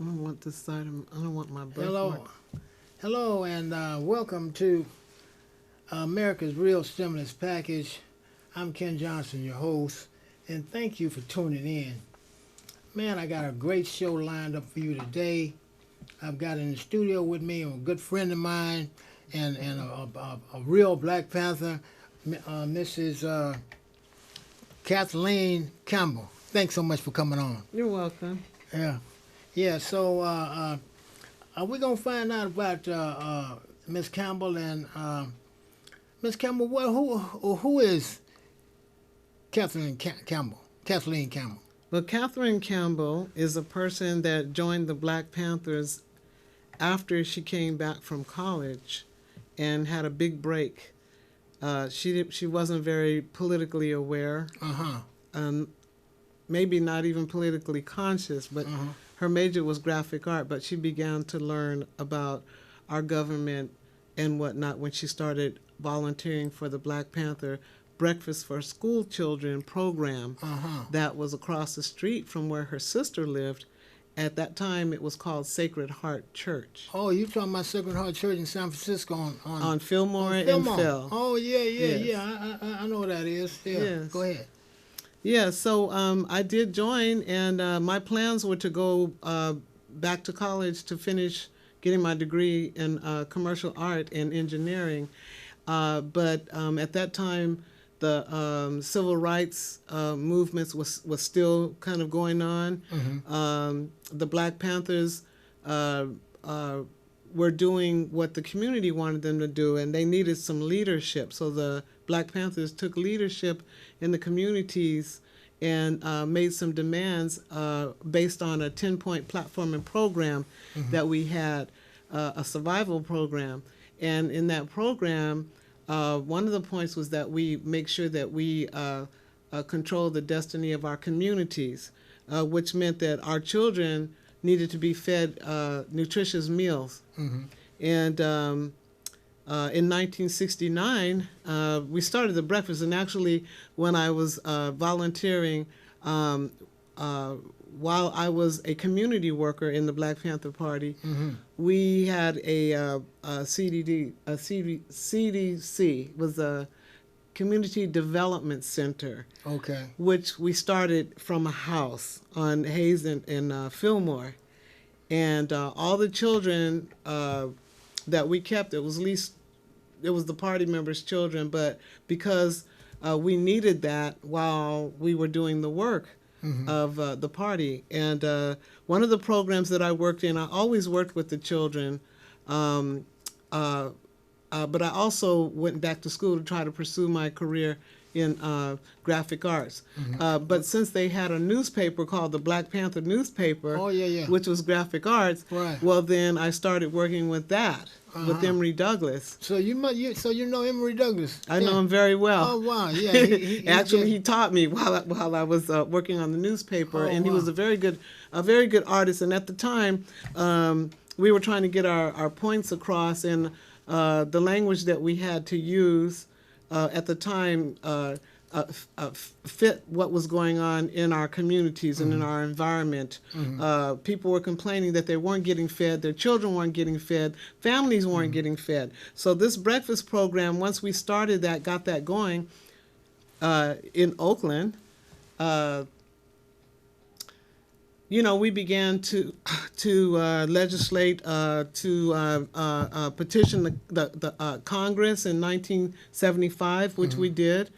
I don't want this side of. I don't want my Hello, birthmark. hello, and welcome to America's Real Stimulus Package. I'm Ken Johnson, your host, and thank you for tuning in. Man, I got a great show lined up for you today. I've got in the studio with me a good friend of mine and a real Black Panther, Mrs. Kathleen Campbell. Thanks so much for coming on. You're welcome. Yeah, yeah. So we're gonna find out about Miss Campbell and Miss Campbell. Well, who is Campbell? Kathleen Campbell. Well, Catherine Campbell is a person that joined the Black Panthers after she came back from college and had a big break. She wasn't very politically aware, um, maybe not even politically conscious, but her major was graphic art. But she began to learn about our government and whatnot when she started volunteering for the Black Panther Breakfast for School Children program that was across the street from where her sister lived. At that time, it was called Sacred Heart Church. Oh, you talking about Sacred Heart Church in San Francisco On Fillmore and Fillmore. Phil. Oh yeah, Yes. yeah. I know what that is. Yeah. Yes. Go ahead. Yeah, so I did join, and my plans were to go back to college to finish getting my degree in commercial art and engineering. But at that time, the civil rights movements was still kind of going on. The Black Panthers were doing what the community wanted them to do, and they needed some leadership. So the Black Panthers took leadership in the communities and made some demands based on a 10-point platform and program that we had, a survival program. And in that program, one of the points was that we make sure that we control the destiny of our communities, which meant that our children needed to be fed nutritious meals. And in 1969, we started the breakfast. And actually, when I was volunteering, while I was a community worker in the Black Panther Party, we had a CDC, was a Community Development Center, Okay. which we started from a house on Hayes and Fillmore. And all the children that we kept, it was the party members' children, but because we needed that while we were doing the work of the party. And one of the programs that I worked in, I always worked with the children, but I also went back to school to try to pursue my career in graphic arts. But since they had a newspaper called the Black Panther newspaper, Oh yeah. which was graphic arts, Right. well, then I started working with that, with Emory Douglas. So you know Emory Douglas. I know him very well. Oh wow. Yeah. Actually, he taught me while I was working on the newspaper, Oh, and he wow. was a very good artist. And at the time, we were trying to get our points across, and the language that we had to use at the time fit what was going on in our communities and in our environment. People were complaining that they weren't getting fed, their children weren't getting fed, families weren't getting fed. So this breakfast program, once we started that, got that going in Oakland, we began to legislate to petition the Congress in 1975, which we did,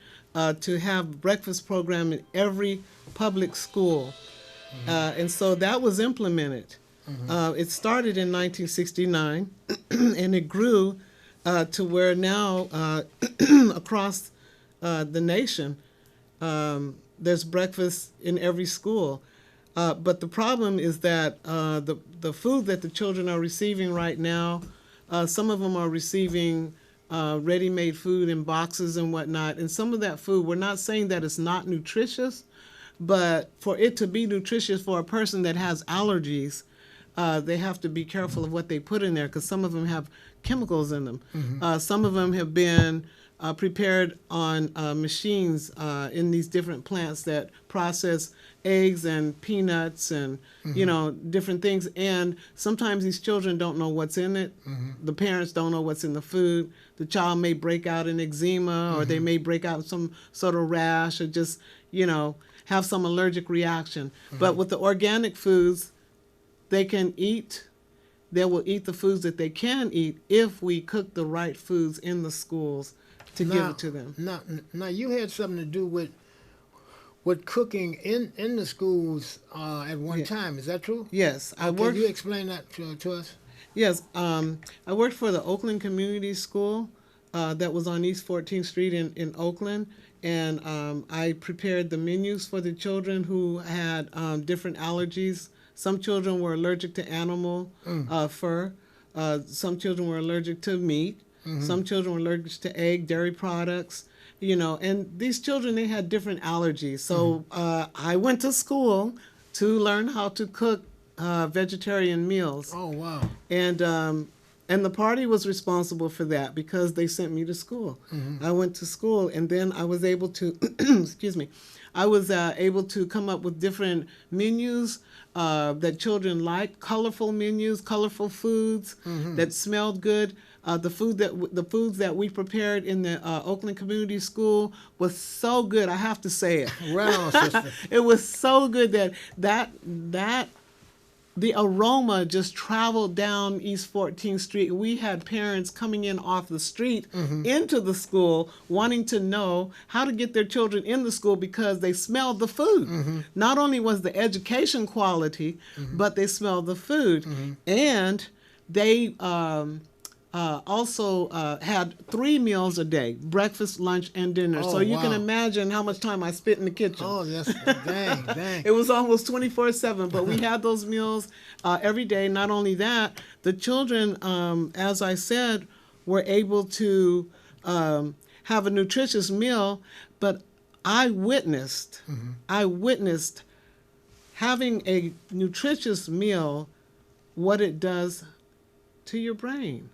to have breakfast program in every public school, and so that was implemented. It started in 1969, and it grew to where now across the nation there's breakfast in every school. But the problem is that the food that the children are receiving right now, some of them are receiving ready-made food in boxes and whatnot. And some of that food, we're not saying that it's not nutritious, but for it to be nutritious for a person that has allergies, they have to be careful of what they put in there, because some of them have chemicals in them. Some of them have been prepared on machines in these different plants that process eggs and peanuts and different things. And sometimes these children don't know what's in it. The parents don't know what's in the food. The child may break out in eczema, or they may break out some sort of rash, or just have some allergic reaction. But with the organic foods, they can eat. They will eat the foods that they can eat if we cook the right foods in the schools to give it to them. Now you had something to do with cooking in the schools at one time. Is that true? Yes, Can you explain that to us? Yes, I worked for the Oakland Community School that was on East 14th Street in Oakland, and I prepared the menus for the children who had different allergies. Some children were allergic to animal fur. Some children were allergic to meat. Some children were allergic to egg, dairy products. And these children, they had different allergies. So I went to school to learn how to cook vegetarian meals. Oh, wow. And the party was responsible for that because they sent me to school. I went to school, and then I was able to, excuse me, I was able to come up with different menus that children liked, colorful menus, colorful foods that smelled good. The foods that we prepared in the Oakland Community School was so good. I have to say it. Right on, sister. It was so good that the aroma just traveled down East 14th Street. We had parents coming in off the street into the school wanting to know how to get their children in the school because they smelled the food. Not only was the education quality, but they smelled the food. And they also had 3 meals a day, breakfast, lunch, and dinner. Oh, so you can wow. imagine how much time I spent in the kitchen. Oh, yes. Dang. It was almost 24/7, but we had those meals every day. Not only that, the children, as I said, were able to have a nutritious meal, but I witnessed having a nutritious meal, what it does to your brain.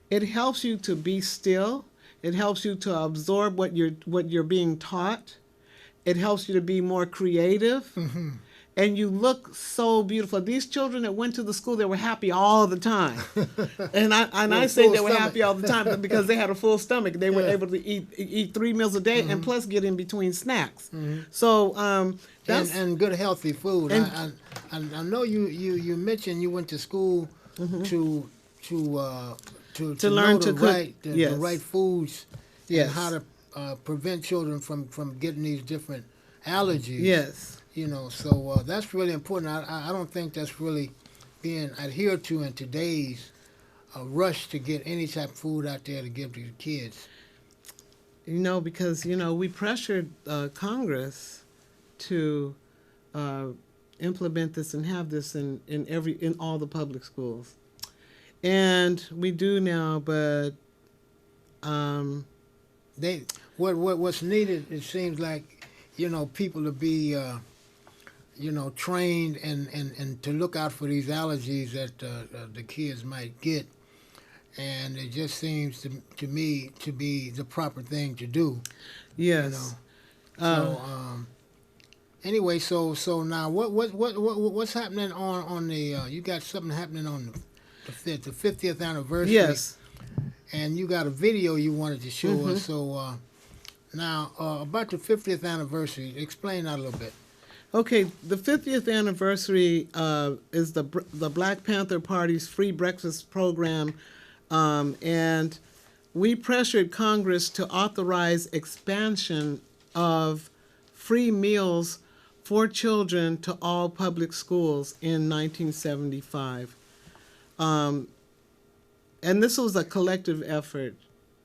It helps you to be still. It helps you to absorb what you're being taught. It helps you to be more creative. And you look so beautiful. These children that went to the school, they were happy all the time. And I say they were happy all the time because they had a full stomach. They were able to eat 3 meals a day and plus get in between snacks. So that's and good healthy food. And I know you mentioned you went to school to learn know to cook the right foods Yes. and how to prevent children from getting these different allergies. Yes. So that's really important. I don't think that's really being adhered to in today's rush to get any type of food out there to give to the kids. Because we pressured Congress to implement this and have this in all the public schools. And we do now, but what's needed, it seems like, people to be trained and to look out for these allergies that the kids might get. And it just seems to me to be the proper thing to do. Yes. Anyway, so now what's happening on the you got something happening on the 50th anniversary. Yes. And you got a video you wanted to show us. So now about the 50th anniversary, explain that a little bit. Okay, the 50th anniversary is the Black Panther Party's free breakfast program, and we pressured Congress to authorize expansion of free meals for children to all public schools in 1975. And this was a collective effort,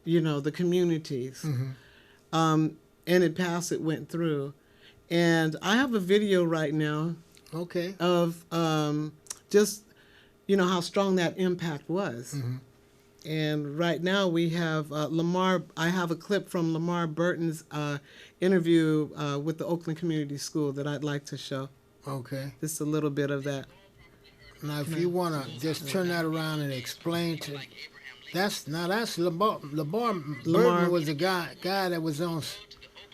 the communities. And it passed, it went through. And I have a video right now of just, how strong that impact was. And right now we have I have a clip from Lamar Burton's interview with the Oakland Community School that I'd like to show. Okay. Just a little bit of that. Now, if you want to just turn that around and explain to... That's LeVar Lamar. Burton was the guy that was on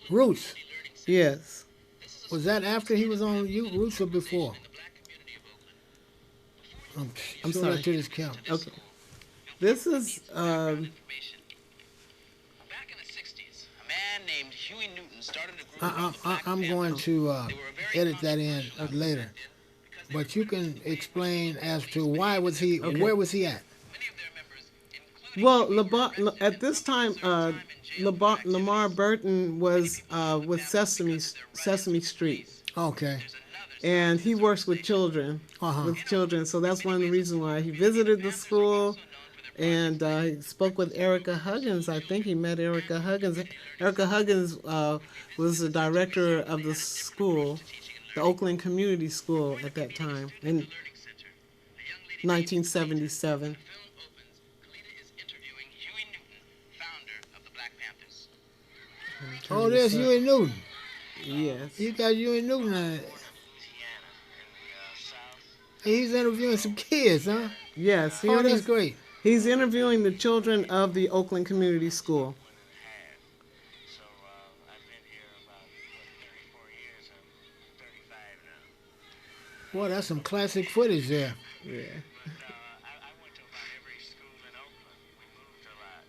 Roots. Yes. Was that after he was on Roots or before? I'm, I'm show sorry. that to this camera. Okay. This is Back in the 60s, a man named Huey Newton started a group called the Black I'm going Panthers. to They were a very edit that in controversial later. outfit because they But you were can explain as to why was he? Okay. Where was he at? many of their members, including well, Huey, were arrested at this and time, some served time in jail for Lamar activities. Burton was with Sesame Street, Okay. and he works with children, Uh-huh. So that's one of the reasons why he visited the school, and he spoke with Erica Huggins. I think he met Erica Huggins. Erica Huggins was the director of the school, the Oakland Community School at that time in 1977. Film opens. Kalita is interviewing Huey Newton, founder of the Black Panthers. Oh, there's Huey Newton. Yes. You got Huey Newton on it. Louisiana in the South. He's interviewing some kids, huh? Yes. Oh, that's great. He's interviewing the children of the Oakland Community School. So I've been here about 34 years. I'm 35 now. Boy, that's some classic footage there. Yeah. I went to about every school in Oakland. We moved a lot.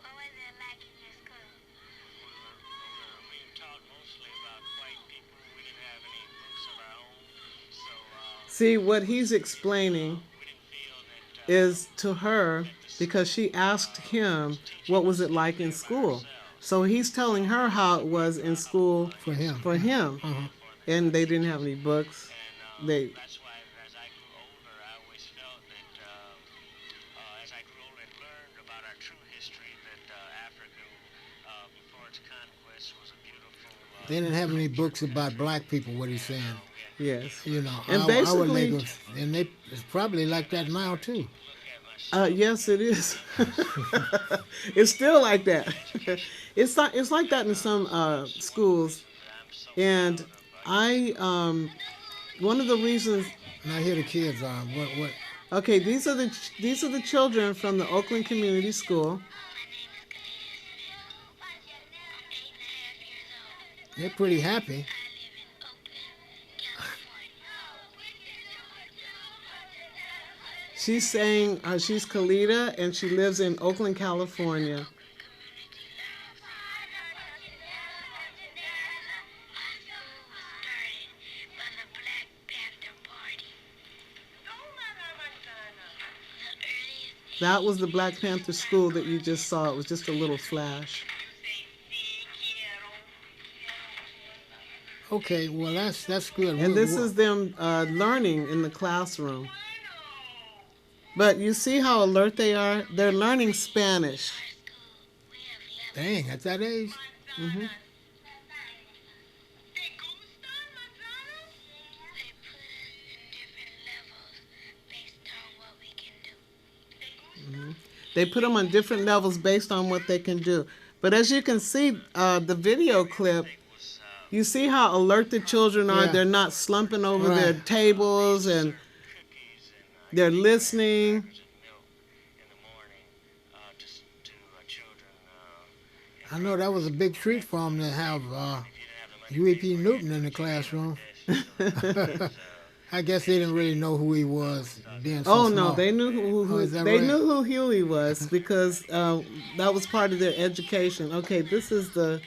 What was it like in your school? We taught mostly about white people. We didn't have any books of our own. So See, what he's explaining we didn't feel that is to her because she asked him what was it like in school. So he's telling her how it was in school For him. for him. And they didn't have any books. They that's why as I grew older, I always felt that as I grew older and learned about our true history, that Africa before its conquest was a beautiful. They didn't have any books about black people. What he's saying, yes. you know. And our basically- language, and it's probably like that now too. Yes, it is. It's still like that. It's like that in some schools. And I one of the reasons. Now here the kids are. What? Okay, these are the children from the Oakland Community School. They're pretty happy. She's saying she's Kalita and she lives in Oakland, California. That was the Black Panther school that you just saw. It was just a little flash. Okay, well that's good. And this is them learning in the classroom. But you see how alert they are? They're learning Spanish. Dang, at that age. They put them in different levels based on what we can do. They put them on different levels based on what they can do. But as you can see, the video clip, you see how alert the children are. Yeah. They're not slumping over their Right. tables and Cookies and they're listening. milk in the morning to children. I know that was a big treat for them to have Huey P. Newton in the classroom. I guess they didn't really know who he was then. So Oh no, small. they knew who Oh, is that they right? knew who Huey was because that was part of their education. Okay, this is the.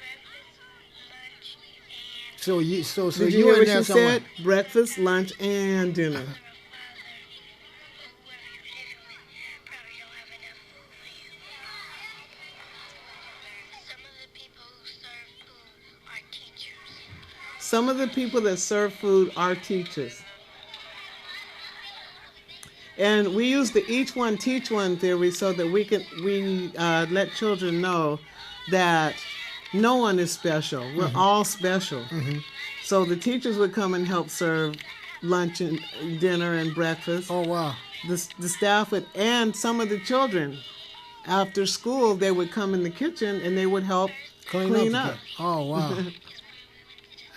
So you Did you you hear in what there she somewhere? said? Breakfast, lunch, and dinner. Some of the people who serve food are teachers. Some of the people that serve food are teachers. And we use the each one teach one theory so that we let children know that no one is special. We're all special. So the teachers would come and help serve lunch and dinner and breakfast. Oh wow. The staff would, and some of the children, after school, they would come in the kitchen and they would help clean up. Oh wow.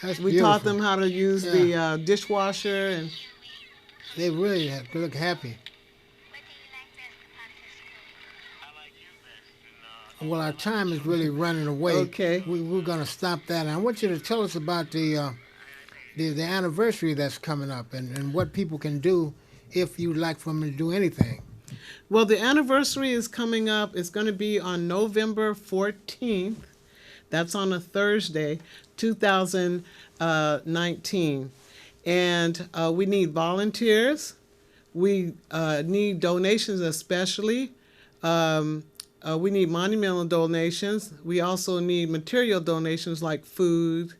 That's We beautiful. taught them how to use the dishwasher, and They really look happy. What do you like best about this school? Well, our time is really running away. Okay. We're going to stop that. And I want you to tell us about the anniversary that's coming up and what people can do if you'd like for them to do anything. Well, the anniversary is coming up. It's going to be on November 14th. That's on a Thursday, 2019. And we need volunteers. We need donations especially. We need monumental donations. We also need material donations like food.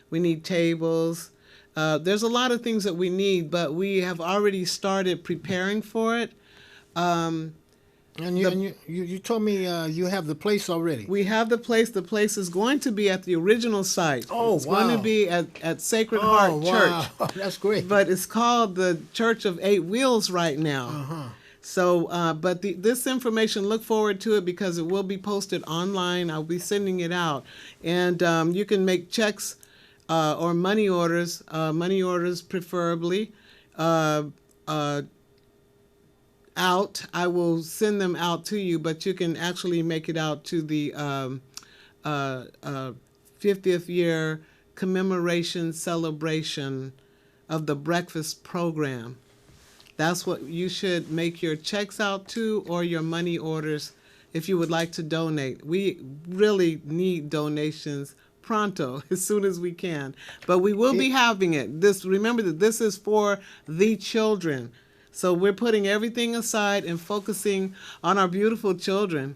We need tables. There's a lot of things that we need, but we have already started preparing for it. And you told me you have the place already. We have the place. The place is going to be at the original site. Oh, it's going wow. to be at Sacred Heart wow. Church. That's great. But it's called the Church of Eight Wheels right now. Uh-huh. So, but this information, look forward to it because it will be posted online. I'll be sending it out. And you can make checks or money orders preferably, out. I will send them out to you, but you can actually make it out to the 50th year commemoration celebration of the breakfast program. That's what you should make your checks out to, or your money orders if you would like to donate. We really need donations pronto, as soon as we can. But we will be having it. Remember that this is for the children. So we're putting everything aside and focusing on our beautiful children.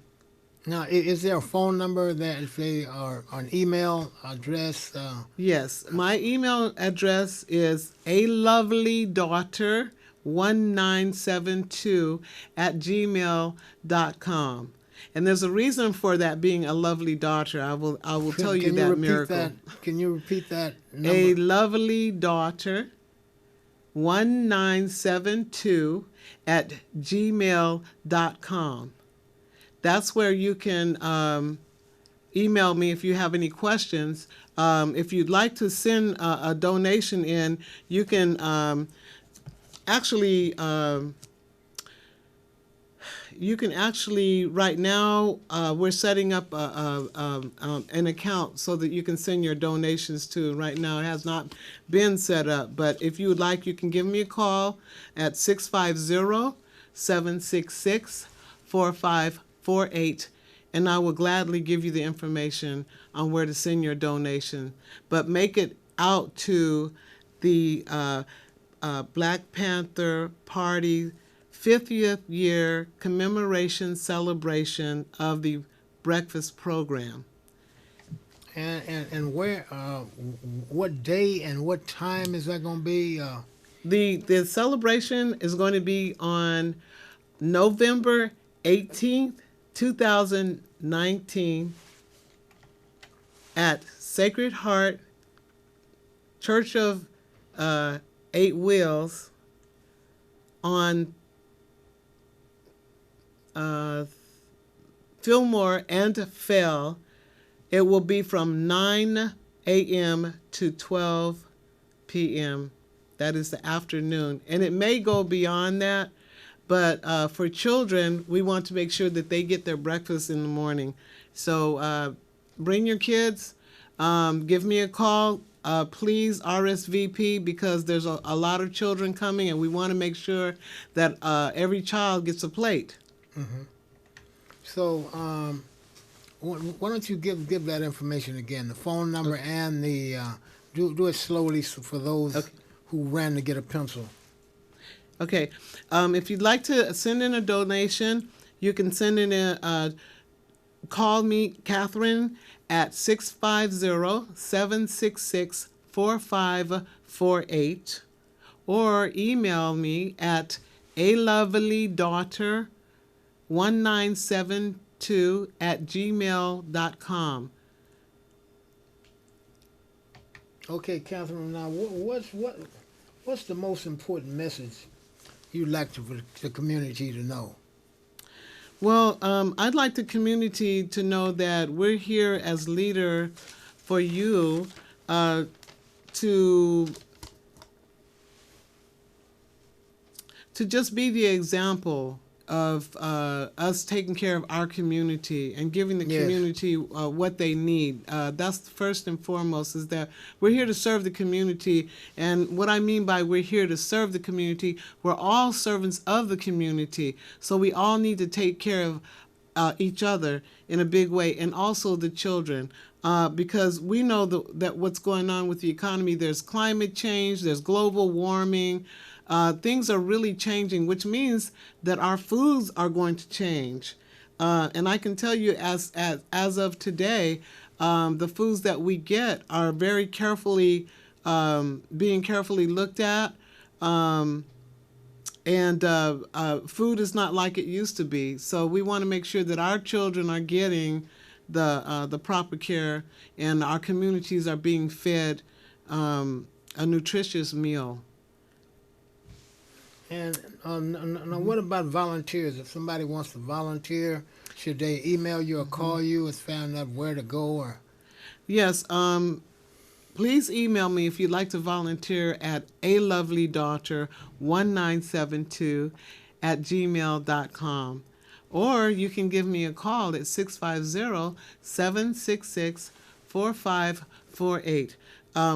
Now, is there a phone number that if they are an email address? Yes, my email address is alovely.daughter1972@gmail.com. And there's a reason for that being a lovely daughter. I will tell you that miracle. Can you repeat that number? A lovely daughter 1972@gmail.com. That's where you can email me if you have any questions. If you'd like to send a donation in, you can actually right now we're setting up an account so that you can send your donations to. Right now it has not been set up, but if you would like, you can give me a call at 650-766-4548, and I will gladly give you the information on where to send your donation. But make it out to the Black Panther Party 50th year commemoration celebration of the breakfast program. And where, what day and what time is that going to be? The celebration is going to be on November 18th, 2019 at Sacred Heart Church of Eight Wheels on Fillmore and Fell. It will be from 9 a.m. to 12 p.m. That is the afternoon. And it may go beyond that, but for children, we want to make sure that they get their breakfast in the morning. So bring your kids. Give me a call. Please RSVP, because there's a lot of children coming, and we want to make sure that every child gets a plate. Mm-hmm. So why don't you give that information again, the phone number, okay, and the do it slowly for those who ran to get a pencil. Okay. If you'd like to send in a donation, you can send in call me, Catherine, at 650-766-4548, or email me at alovely.daughter1972@gmail.com. Okay, Catherine. Now, what's the most important message you'd like the community to know? Well, I'd like the community to know that we're here as leader for you to just be the example us taking care of our community and giving the Yes. community what they need. That's first and foremost, is that we're here to serve the community. And what I mean by we're here to serve the community, we're all servants of the community. So we all need to take care of each other in a big way, and also the children. Because we know that what's going on with the economy, there's climate change, there's global warming, things are really changing, which means that our foods are going to change. And I can tell you, as of today, the foods that we get are very carefully being carefully looked at. And food is not like it used to be. So we want to make sure that our children are getting the proper care, and our communities are being fed a nutritious meal. And now what about volunteers? If somebody wants to volunteer, should they email you or call you and find out where to go? Or Yes, please email me if you'd like to volunteer at alovelydarter1972@gmail.com. Or you can give me a call at 650-766-4548.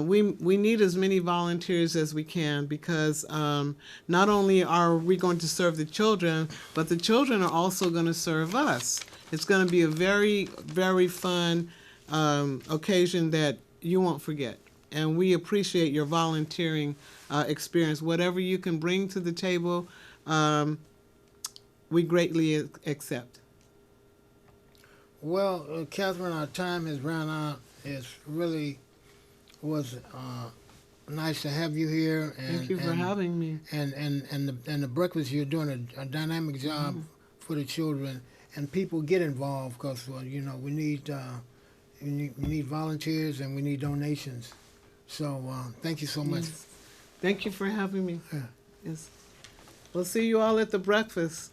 We need as many volunteers as we can, because not only are we going to serve the children, but the children are also going to serve us. It's going to be a very, very fun occasion that you won't forget. And we appreciate your volunteering experience. Whatever you can bring to the table, we greatly accept. well, Catherine, our time has run out. It really was nice to have you here. And, Thank you for having me. And the breakfast, you're doing a dynamic job for the children, and people get involved, because we need volunteers and we need donations. So thank you so much. Thank you for having me. Yeah. Yes. We'll see you all at the breakfast.